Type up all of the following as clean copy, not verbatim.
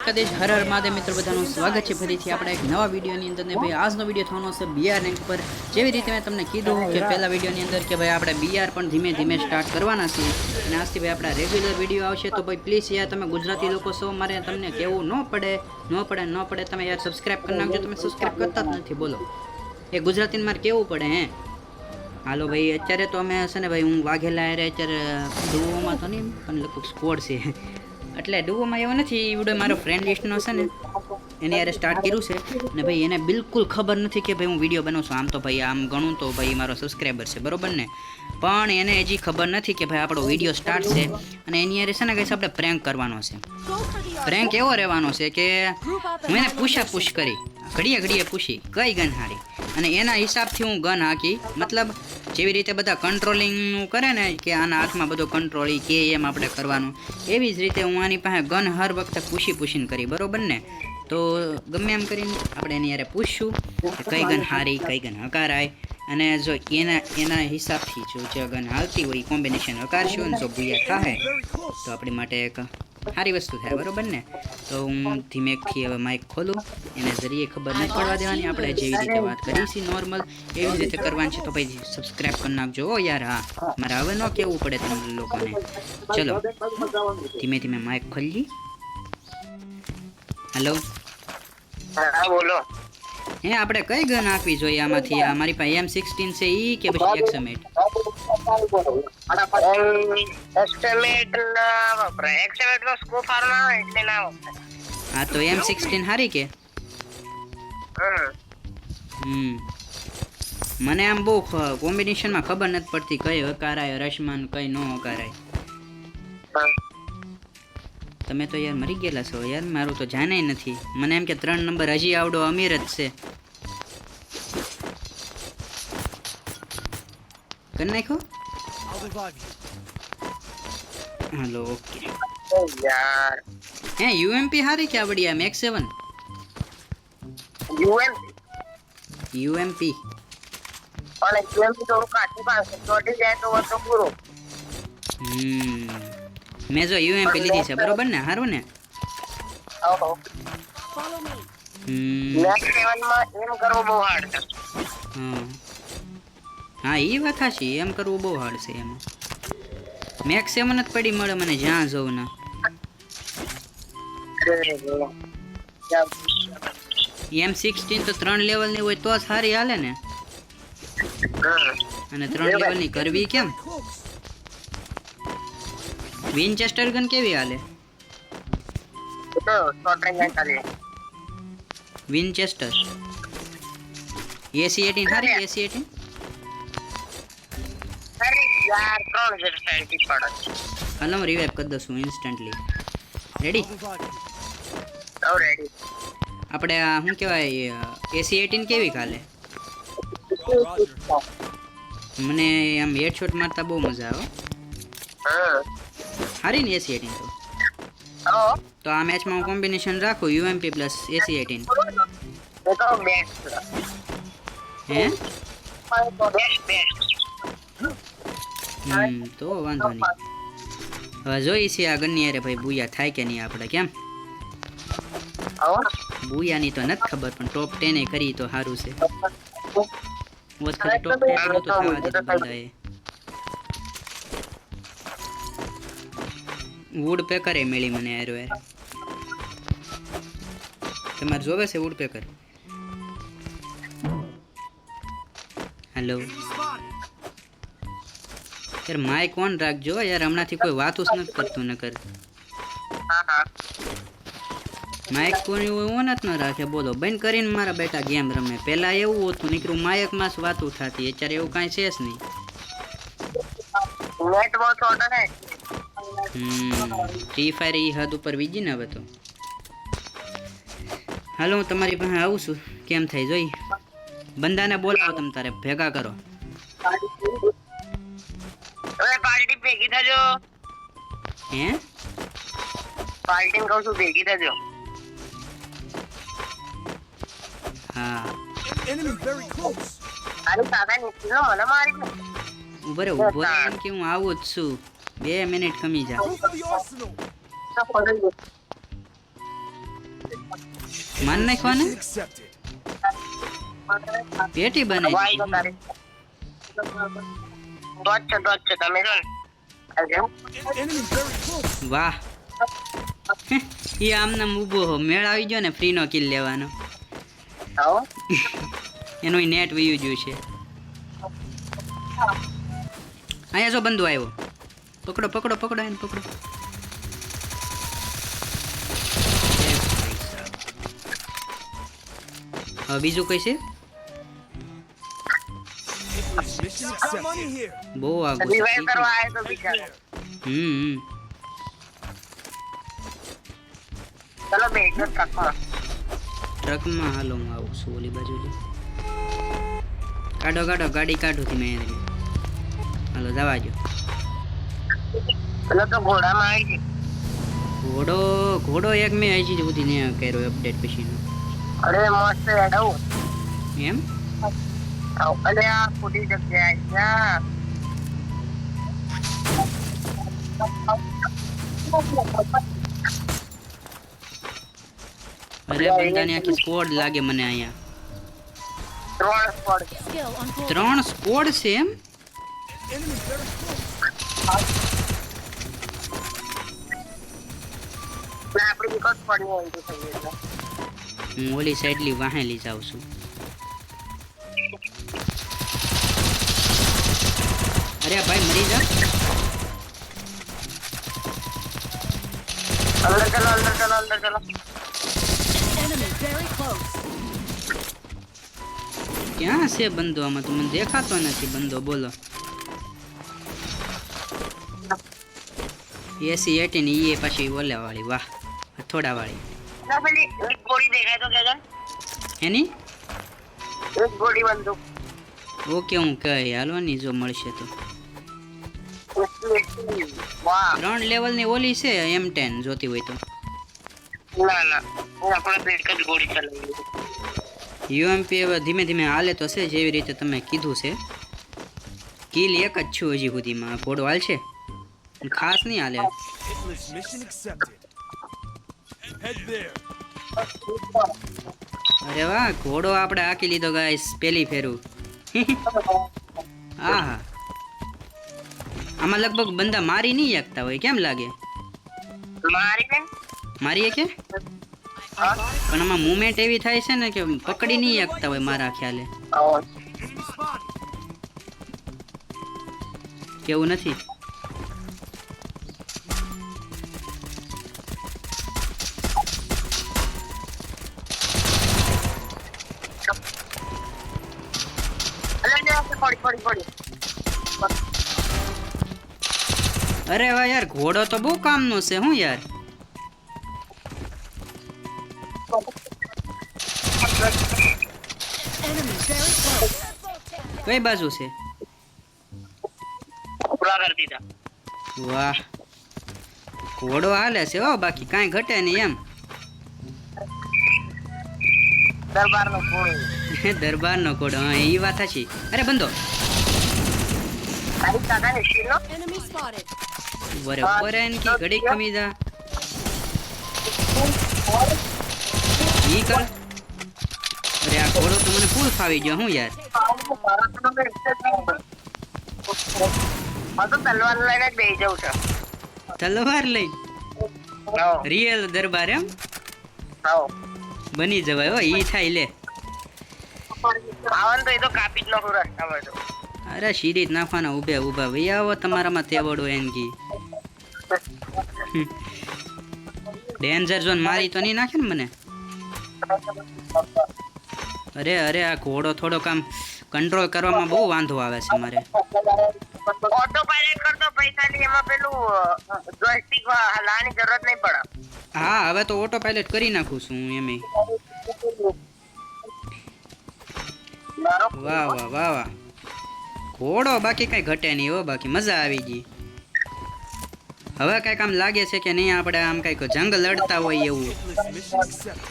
દ્વારકાધીશ હર હર મહાદેવ મિત્રો બધાનું સ્વાગત છે ફરીથી આપણે એક નવા વિડીયોની અંદર ને ભાઈ આજનો વિડીયો થવાનો છે બીઆર રેન્ક પર જેવી રીતે મેં તમને કીધું કે પહેલા વિડીયોની અંદર કે ભાઈ આપણે બીઆર પણ ધીમે ધીમે સ્ટાર્ટ કરવાના છીએ અને આજથી ભાઈ આપણા રેગ્યુલર વિડીયો આવશે તો ભાઈ પ્લીઝ યાર તમે ગુજરાતી લોકો છો મારે તમને કહેવું ન પડે તમે યાર સબસ્ક્રાઈબ કરી નાખજો તમે સબસ્ક્રાઈબ કરતા જ નથી બોલો એ ગુજરાતીને મારે કેવું પડે હે હાલો ભાઈ અત્યારે તો અમે હશે ને ભાઈ હું વાઘેલા અત્યારે ડુઓમાં તો નહીં પણ લગભગ સ્કોડ છે એટલે ડુઓમાં એવો નથી એ વિડીયો મારો ફ્રેન્ડ લિસ્ટનો છે ને એને યારે સ્ટાર્ટ કર્યું છે ને ભાઈ એને બિલકુલ ખબર નથી કે ભાઈ હું વિડીયો બનાવું છું આમ તો ભાઈ આમ ગણું તો ભાઈ મારો સબસ્ક્રાઈબર છે બરોબર ને પણ એને હજી ખબર નથી કે ભાઈ આપણો વિડીયો સ્ટાર્ટ છે અને એની યારે છે ને કહીશ આપણે પ્રેન્ક કરવાનો છે પ્રેન્ક એવો રહેવાનો છે કે હું એને પૂછ કરી ઘડીએ પૂછી કઈ ગન હારી અને એના હિસાબથી હું ગન હાકી મતલબ જેવી રીતે બધા કંટ્રોલિંગનું કરે ને કે આના હાથમાં બધો કંટ્રોલ કે એમ આપણે કરવાનું એવી જ રીતે હું આની પાસે ગન હર વખતે પૂછીને કરી બરોબર ને તો ગમે એમ કરીને આપણે એની યારે પૂછશું કે કઈ ગન હારી કઈ ગન હકારાય અને જો એના હિસાબથી જો જે ગન હાલતી હોય કોમ્બિનેશન હકારશું અને જો ભૂયા થાય તો આપણી માટે એક સારી વસ્તુ થાય બરોબર ને તો હું ધીમેકથી હવે માઇક ખોલું એને જરીએ ખબર નહીં પડવા દેવાની આપણે જેવી રીતે વાત કરીશી નોર્મલ એવી જ રીતે કરવાની છે તો ભાઈ સબસ્ક્રાઈબ કરી નાખજો ઓ યાર હા મારે હવે ન કહેવું પડે તમને લોકોને ચલો ધીમે માઇક ખોલી હેલો બોલો હે આપણે કઈ ગન આપવી જોઈએ આમાંથી આ મારી પાસે M16 છે ઈ કે પછી એક્સમેટ એસ્ટિમેટ ના વપરાય એસ્ટિમેટ નો સ્કોપ હારો ના હોય એટલે ના વપરાય હા તો M16 હારી કે મને આમ બહુ કોમ્બિનેશનમાં ખબર નથી પડતી કઈ હકારાય રશમાન કઈ ન હકારાય તમે તો યાર મરી ગયેલા છો યાર મારું તો જાણે નથી મને એમ કે 3 નંબર હજી આવડો અમીર જ છે કરી નાખો હાલો ઓકે યાર હે UMP હારી કે આવડી આ મેક્સ 7 UMP પણ UMP તો કાટી પાસે ચોટી જાય તો વસ્તુ પૂરો મેં જો UMP લીધી છે બરોબર ને હારું ને ઓહો મેક્સ 7 માં એમ કરવું બહુ હાર્ડ છે હા એ વાત સાચી એમ કરવું બહુ હાર્ડ છે એમ મેક્સ 7 જ પડી મળે મને જ્યાં જવું ના M16 તો 3 લેવલની હોય તો સારી હાલે ને અને 3 લેવલની કરવી કેમ વિનચેસ્ટર ગન કેવી હાલે તો શોર્ટ રેન્જ ચાલે વિનચેસ્ટર AC18 હારી AC18 અરે યાર 3 જેટ પડે હાલો હું રિવાઇવ કરી દઉં છું ઇન્સ્ટન્ટલી રેડી રેડી આપણે આ શું કહેવાય AC18 કેવી હાલે મને આમ હેડશોટ મારતા બહુ મજા આવે હારી ને AC18 તો આ મેચમાં હું કોમ્બિનેશન રાખું UMP પ્લસ AC18 તો બેસ્ટ હે બેસ્ટ તો વાંધો નહીં હવે જોઈ છે આ ગન્ની અરે ભાઈ બુયા થાય કે નહીં આપણે કેમ બુયાની તો નથી ખબર પણ ટોપ 10 એ કરી તો સારું છે વોચ કરી ટોપ 10 નો તો થવા દીધું બંદાએ વુડ પેકર એ મળી મને આરો યાર તમારે જોવે છે વુડ પેકર હેલો યાર માઇક ઓન રાખજો યાર હમણાંથી કોઈ વાતો જ નથી કરતું નકર માઇક કોઈ ઓન જ ન રાખે બોલો બંધ કરીને મારા બેટા ગેમ રમે પહેલા એવું હતું નીકળું માઇકમાં જ વાતો થતી અત્યારે એવું કાંઈ છે જ નહીં નેટ બહુ છોટો છે ફ્રી ફાયર એ હદ ઉપર વીજી ને હવે તો હાલો હું તમારી પાસે આવું છું કેમ થાય જોઈ બંદાને બોલાવો તમે તારે ભેગા કરો હવે પાર્ટી ભેગી થજો હે પાર્ટી કહું છું ભેગી થજો હા અરે કાકા નીકળો મને મારી ઉભો રે ઉભો રે એમ કે હું આવું જ છું 2 મિનિટ ખમી જા માન નાખવાને Mission accepted. પેટી વાય બનાવી તો તારી દોજ છે તમે જો ને Enemy very close. વાહ એ આમનામ ઊભો હો મેળ આવી ગયો ને ફ્રીનો કિલ લેવાનો આવો એનું નેટ વયું ગયું છે અહીંયા જો બંધુ આવ્યો પકડો પકડો પકડો એને પકડો એ ભાઈ સાહેબ. હવે બીજું કઈ છે Mission accepted. Money here. બહુ આગળ છે. રિવાઇવ કરવા આયો તો બિચારો હમ ચલો બેઠો ટ્રકમાં ટ્રકમાં હાલો હું આવું છું ઓલી બાજુ કાઢો કાઢો ગાડી કાઢો થી મેં હાલો જવા જો ચલો તો ઘોડામાં આવી ગઈ ઘોડો એક મેં હજી સુધી ને કર્યો અપડેટ પછીનો અરે મસ્ત હેડવું એમ અરે આ ખોટી જગ્યાએ ક્યાં અરે બંદાની આખી સ્કોડ લાગે મને અહીંયા 3 spot Skill on full. 3 squad છે એમ Enemy very close. આપણી વિકટ પડી હોય તો થઈ એટલે હું ઓલી સાઈડલી વાહેલી જાઉં છું અરે ભાઈ મરી જા અંદર ચલો Enemy very close. ક્યાં છે બંદો આમાં તો મને દેખાતો નથી બંદો બોલો 80 એ પાછી ઓલા વાળી વાહ થોડા વાળી ના પેલી એક ગોળી દેખાય તો કેજો એની એક ગોળી બંદૂક ઓકે હું કહી હાલવાની જો મળશે તો વાહ 3 લેવલની ઓલી છે M10 જોતી હોય તો ના હું આપણે તો એક જ ગોળી ચલાવી UMP હવે ધીમે ધીમે હાલે તો છે જેવી રીતે તમે કીધું છે કિલ એક જ છું હજી સુધીમાં ઘોડો હાલ છે ખાસ નહીં હાલે Hitless mission accepted. Head there. અરે વાહ ઘોડો આપણે હાકી લીધો ગાઈસ પેલી ફેરું આહા આમાં લગભગ બંદા મારી નહીં શકતા હોય કેમ લાગે મારી બેન મારીએ કે પણ આમાં મુવમેન્ટ એવી થાય છે ને કે પકડી નહીં શકતા હોય મારા ખ્યાલે Enemy spotted. કેવું નથી પડી અરે વાહ યાર ઘોડો તો બહુ કામનો છે હું યાર Enemy very close. કઈ બાજુ છે પૂરા કરી દીધા વાહ ઘોડો હાલે છે હો બાકી કાંઈ ઘટે નહીં એમ દરબારનો ઘોડો દરબારનો ઘોડો હા એ વાત છે અરે બંધો તારી કાકાને શીલો Enemy spotted. બરે બરે એનકી ઘડી કમી જા ઈ કર અરે આ ઘોડો તો મને ફૂલ ફાવી ગયો હું યાર હા તો તલવાર લઈને જ બેસી જાઉં છું તલવાર લઈ રિયલ દરબાર એમ બની જવાય હો ઈ થાય લે આવન તો એ તો કાપી જ નાખું રસ્તામાં તો અરે સીરી જ નાખવાના ઊભે ઊભા ભાઈ આવો તમારામાં તેવડો એનકી ડેન્જર ઝોન મારી તો નહીં નાખે ને મને અરે અરે આ ઘોડો થોડોક આમ કંટ્રોલ કરવામાં બહુ વાંધો આવે છે મારે ઓટો પાયલટ કરતો પૈસા ની એમાં પેલું જોયસ્ટિક હલાવવાની જરૂરત નહીં પડે હા હવે તો ઓટો પાયલટ કરી નાખું છું હું એમે વાહ વાહ વાહ વાહ ઘોડો બાકી કઈ ઘટે નહીં હો બાકી મજા આવી ગઈ હવે કઈક આમ લાગે છે કે નહીં આપણે આમ કઈક જંગ લડતા હોય એવું Hitless mission accepted.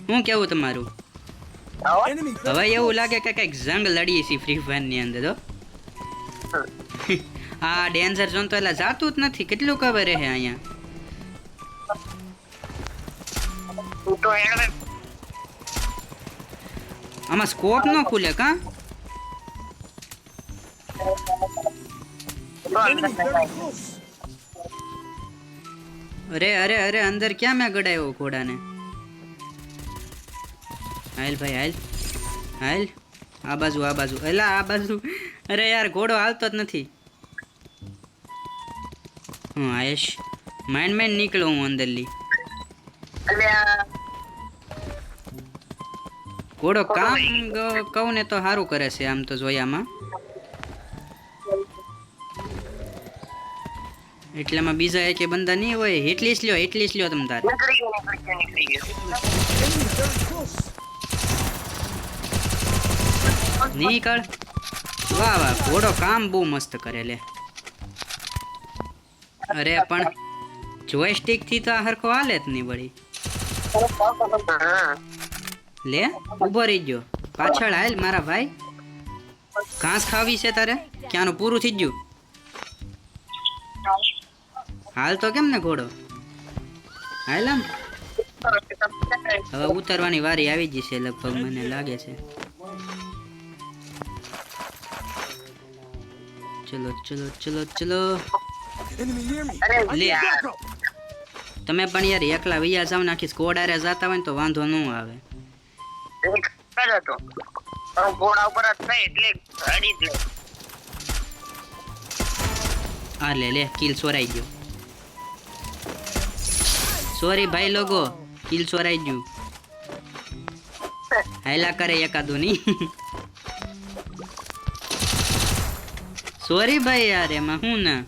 શું કેવું તમારું Enemy હવે એવું લાગે કે કઈક જંગ લડીએ છીએ ફ્રી ફાયર ની અંદર હો આ ડેન્જર ઝોન તો એટલે જાતું જ નથી કેટલું કવર રહે અહીંયા તું તો હેડ આમાં સ્કોપ ન ખુલે કા Enemy very close. અરે અરે અરે અંદર ક્યાં મેં ગડાયો ઘોડાને હાલ ભાઈ હાલ હાલ આ બાજુ એલા આ બાજુ અરે યાર ઘોડો હાલતો જ નથી હું આયેશ માઇન્ડ નીકળો હું અંદરલી ઘોડો કામ કહું ને તો સારું કરે છે આમ તો જોયામાં એટલામાં બીજા એક બંદા નહીં હોય એટલી જ લ્યો તમ તારે નીકળી ગયો Enemy very close. નીકળ વાહ વાહ ઘોડો કામ બહુ મસ્ત કરે લે અરે પણ જોયસ્ટિક થી તો આ હરખો હાલે જ નહીં વળી લે ઊભો રહી ગયો પાછળ હાલ મારા ભાઈ ઘાસ ખાવી છે તારે ક્યાંનું પૂરું થઈ ગયું હાલ તો કેમ ને ઘોડો હાલ આમ હવે ઉતરવાની વારી આવી જશે લગભગ મને લાગે છે ચલો ચલો ચલો ચલો Enemy near me. લે Backup. તમે પણ યાર એકલા વૈયા જાવ નાખી સ્કોડ આરે જાતા હોય ને તો વાંધો ન આવે ઘોડા ઉપર જ થાય એટલે ગાડી જ લે આ લે કિલ ચોરાઈ ગયો સોરી ભાઈ લોકો કિલ ચોરાઈ ગયું હાયલા કરે એકાદું નહીં સોરી ભાઈ યાર એમાં હું ના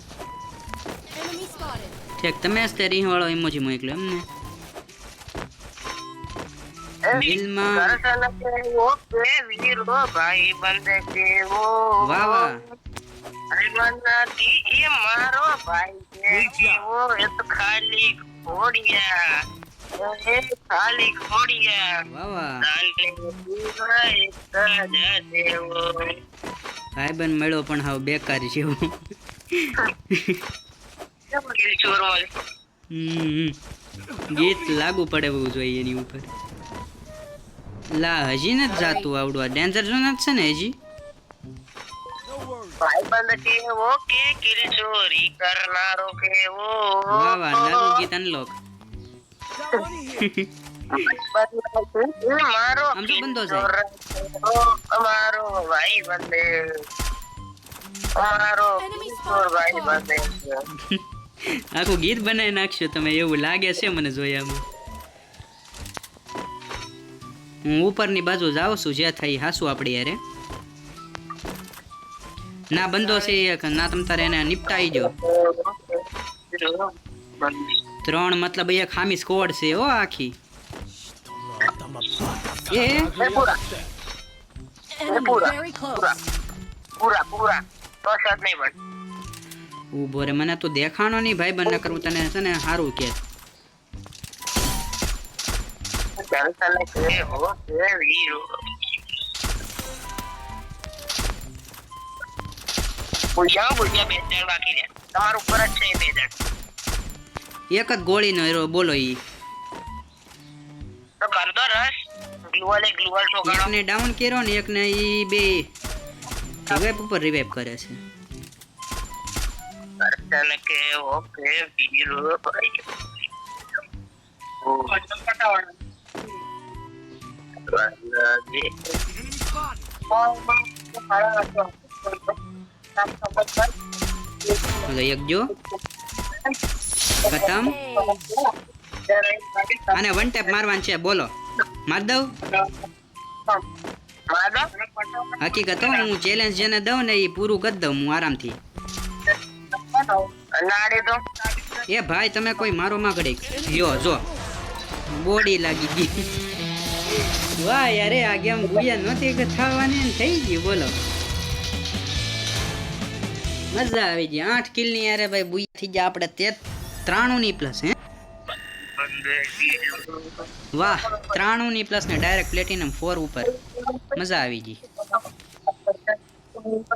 Enemy spotted. ઠેક તમે જ તે રીહ વાળો ઇમોજી મોકલ્યો એમને દિલમાં વીરો ભાઈ બંધ કેવો વાહ વાહ નથી એ મારો ભાઈ છે કેવો એ તો ખાલી ઘોડિયા ખાલી ઘોડિયા વાહ વાહ દેવો ભાઈબંધ મળ્યો પણ હાવ બેકાર જેવો ગીત લાગુ પડે એવું જોઈએ એની ઉપર લા હજી નથી જાતું આવડું આ ડેન્જર ઝોન જ છે ને હજી No worries. ભાઈ બંધ કેવો કે કિલ ચોરી કરનારો કેવો વાહ વાહ લાગુ ગીત અનલોક Got money here. મારો આમ શું બંધો છે? અમારો ભાઈ બંધે અમારો Enemy કિશોર ભાઈ બંધે આખું ગીત બનાવી નાખશો તમે એવું લાગે છે મને જોયામાં હું ઉપરની બાજુ જાઉં છું જે થાય હાસું આપણી યારે ના બંધો છે એક ના તમ તારે એને નિપટાઈ જો 3 મતલબ એક ખામી સ્કોડ છે ઓ આખી એ Enemy very close. પૂરા તો શોટ નહીં બન ઊભો રે મને તો દેખાણો નહીં ભાઈ બંને કરવું તને છે ને સારું કે ચાલતા કે હો કે વીરો પૂજા બે જણ બાકી રહ્યા તમારું ઉપર જ છે બે જણ એક જ ગોળીનો હીરો બોલો ઈ તો કર દો રશ ગ્લુઅલ ઠોકાણો એકને ડાઉન કર્યો ને એકને ઈ બે રિવાઇવ ઉપર રિવાઇવ કરે છે દર્શન કે ઓકે વીરો ભાઈ Enemy spotted. ઓલો એક જો ખતમ આને વન ટેપ મારવાનું છે બોલો માર દઉં હકીકત હો, હું ચેલેન્જ જેને દઉં ને એ પૂરું કરી દઉં હું આરામથી નાડે તો એ ભાઈ તમે કોઈ મારો માં ઘડી લ્યો જો બોડી લાગી ગઈ વાહ યાર આ ગેમ ગુડિયા નહોતી કે થવાની ને થઈ ગઈ બોલો મજા આવી ગઈ 8 કિલ ની યાર ભાઈ બુયા થઈ ગયા આપણે 93 ની પ્લસ હે વાહ 93 ની પ્લસ ને ડાયરેક્ટ પ્લેટિનમ 4 ઉપર મજા આવી ગઈ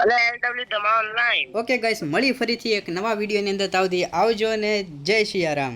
અલે એલડબલ્યુ ધમાલ ઓનલાઈન ઓકે ગાઈસ મળી ફરીથી એક નવા વિડીયોની અંદર તાવથી આવજો ને જય સિયારામ